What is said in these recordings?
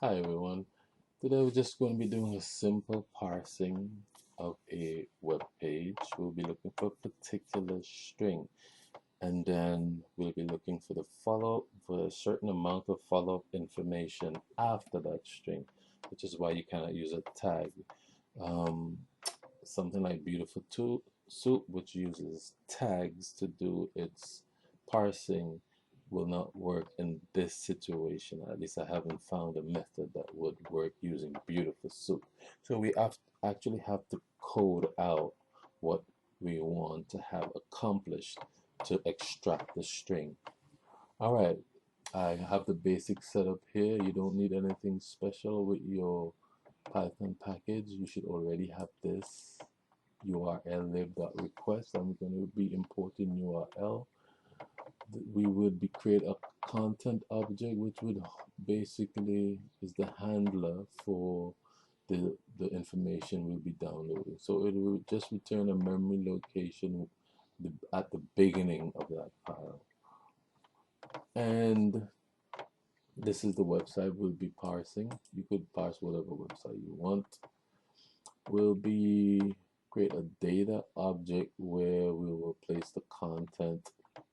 Hi everyone. Today we're just going to be doing a simple parsing of a web page. We'll be looking for a particular string, and then we'll be looking for the follow for a certain amount of follow-up information after that string, which is why you cannot use a tag. Um, Something like Beautiful Soup, which uses tags to do its parsing, will not work in this situation. At least I haven't found a method that would work using Beautiful Soup. So we actually have to code out what we want to have accomplished to extract the string. All right, I have the basic setup here. You don't need anything special with your Python package. You should already have this urllib.request. I'm going to be importing URL. We would be create a content object, which would basically is the handler for the information we'll be downloading. So it will just return a memory location at the beginning of that file. And this is the website we'll be parsing. You could parse whatever website you want. We'll be create a data object where we will place the content.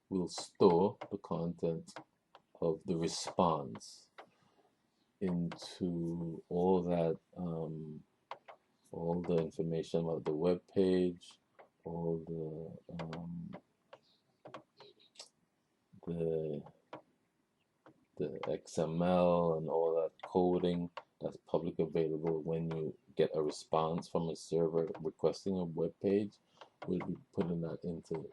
We'll store the content of the response into all the information about the web page, all the the XML and all that coding that's public available. When you get a response from a server requesting a web page, we'll be putting that into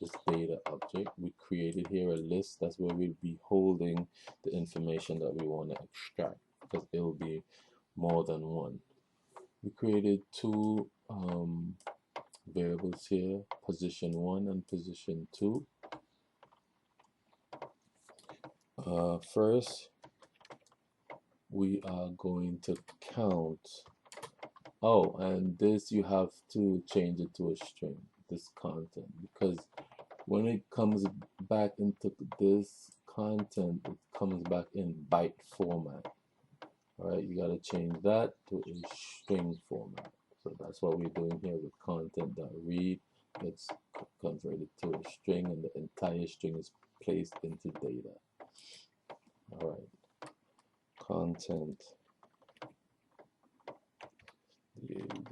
this data object. We created here a list. That's where we'll be holding the information that we want to extract, because it will be more than one. We created two variables here, position 1 and position 2. First, we are going to count. Oh, and this you have to change it to a string, this content, because when it comes back into this content, it comes back in byte format. All right, you got to change that to a string format. So that's what we're doing here with content.read. It's converted to a string, and the entire string is placed into data. All right, content read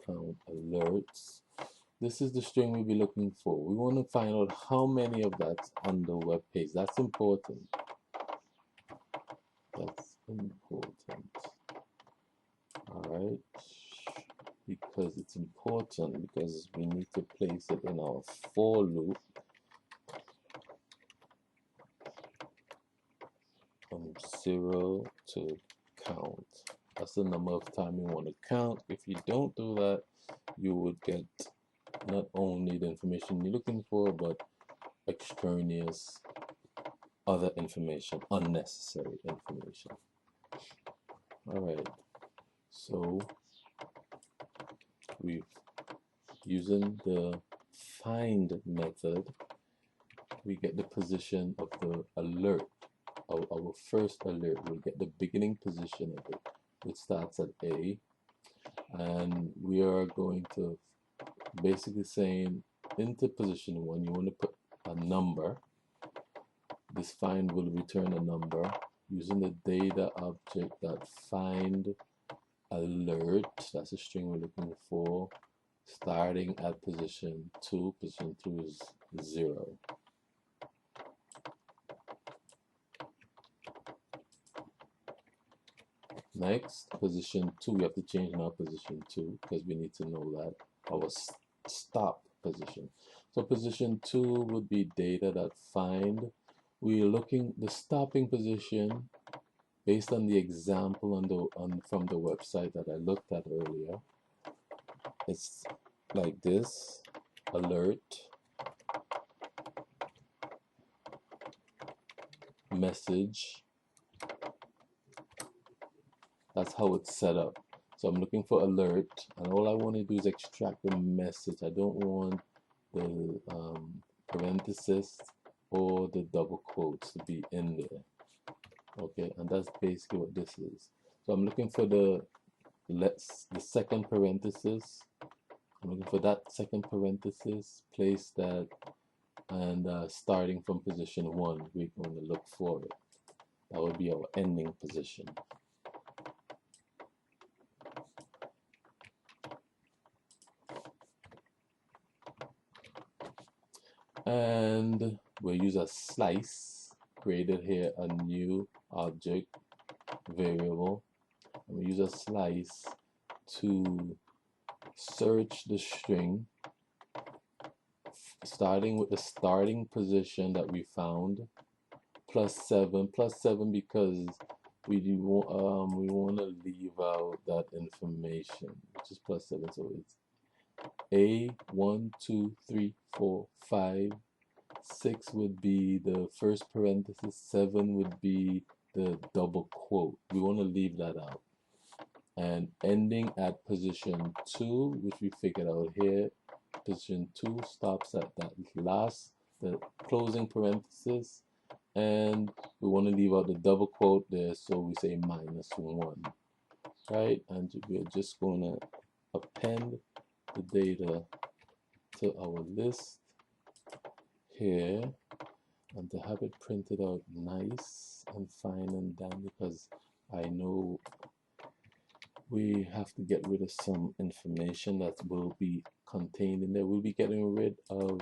count alerts. This is the string we'll be looking for. We want to find out how many of that's on the web page. That's important. That's important. All right. Because it's important, because we need to place it in our for loop from 0 to count. That's the number of time you want to count. If you don't do that, you would get not only the information you're looking for, but extraneous other information, unnecessary information. All right, so we've using the find method, we get the position of the alert, of our first alert. We'll get the beginning position of it. It starts at A, and we are going to basically saying into position 1, you want to put a number. This find will return a number using the data object that find alert. That's a string we're looking for, starting at position 2. Position 2 is 0. Next, position 2, we have to change now position 2, because we need to know that our stop position. So position 2 would be data that find. We're looking the stopping position based on the example from the website that I looked at earlier. It's like this: alert, message. That's how it's set up. So I'm looking for alert, and all I want to do is extract the message. I don't want the parenthesis or the double quotes to be in there. Okay, and that's basically what this is. So I'm looking for the second parenthesis. I'm looking for that second parenthesis, place that, and starting from position 1, we're going to look for it. That would be our ending position. And we'll use a slice, created here a new object variable. And we use a slice to search the string, starting with the starting position that we found, +7 because we want to leave out that information, which is +7. So it's A 1 2 3 4 5. 6 would be the first parenthesis, 7 would be the double quote. We want to leave that out. And ending at position 2, which we figured out here, position 2 stops at that last, the closing parenthesis, and we want to leave out the double quote there, so we say -1, right? And we're just going to append the data to our list here, and to have it printed out nice and fine and done, because I know we have to get rid of some information that will be contained in there. We'll be getting rid of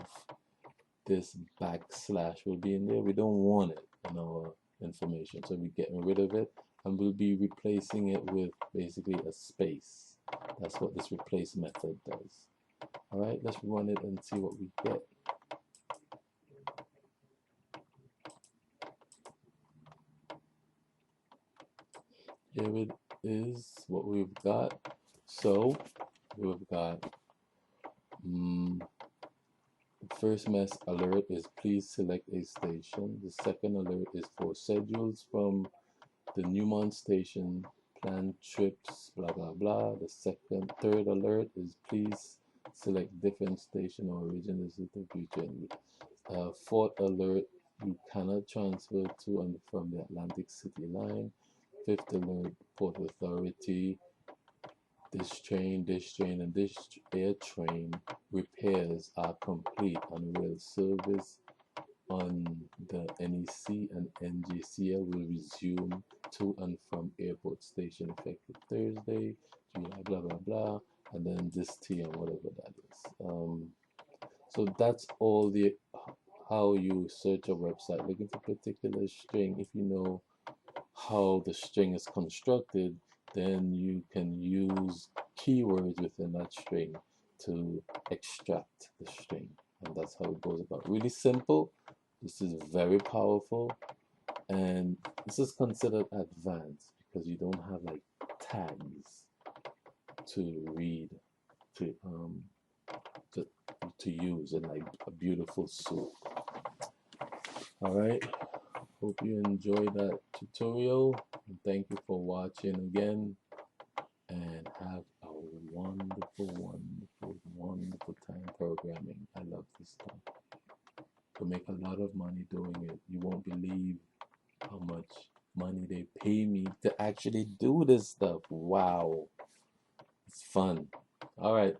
this backslash will be in there. We don't want it in our information, so we're getting rid of it, and we'll be replacing it with basically a space. That's what this replace method does. All right, let's run it and see what we get. Here it is, what we've got. So we've got the first mess alert is please select a station. The second alert is for schedules from the Newmont station, planned trips, blah blah blah. The third alert is please select different station or region. This is the future. Fourth alert, you cannot transfer to and from the Atlantic City line. Fifth alert, Port Authority, this train, and this air train repairs are complete and rail service on the NEC and NGCL will resume to and from airport station effective Thursday, July, blah blah blah, and then this T and whatever that is. So that's all the how you search a website looking for a particular string. If you know how the string is constructed, then you can use keywords within that string to extract the string, and that's how it goes about. Really simple. This is very powerful, and this is considered advanced because you don't have like tags to read, to to use in like a beautiful soup. All right, hope you enjoyed that tutorial, and thank you for watching again, and have a wonderful time programming. I love this stuff. To make a lot of money doing it. You won't believe how much money they pay me to actually do this stuff. Wow, it's fun. All right.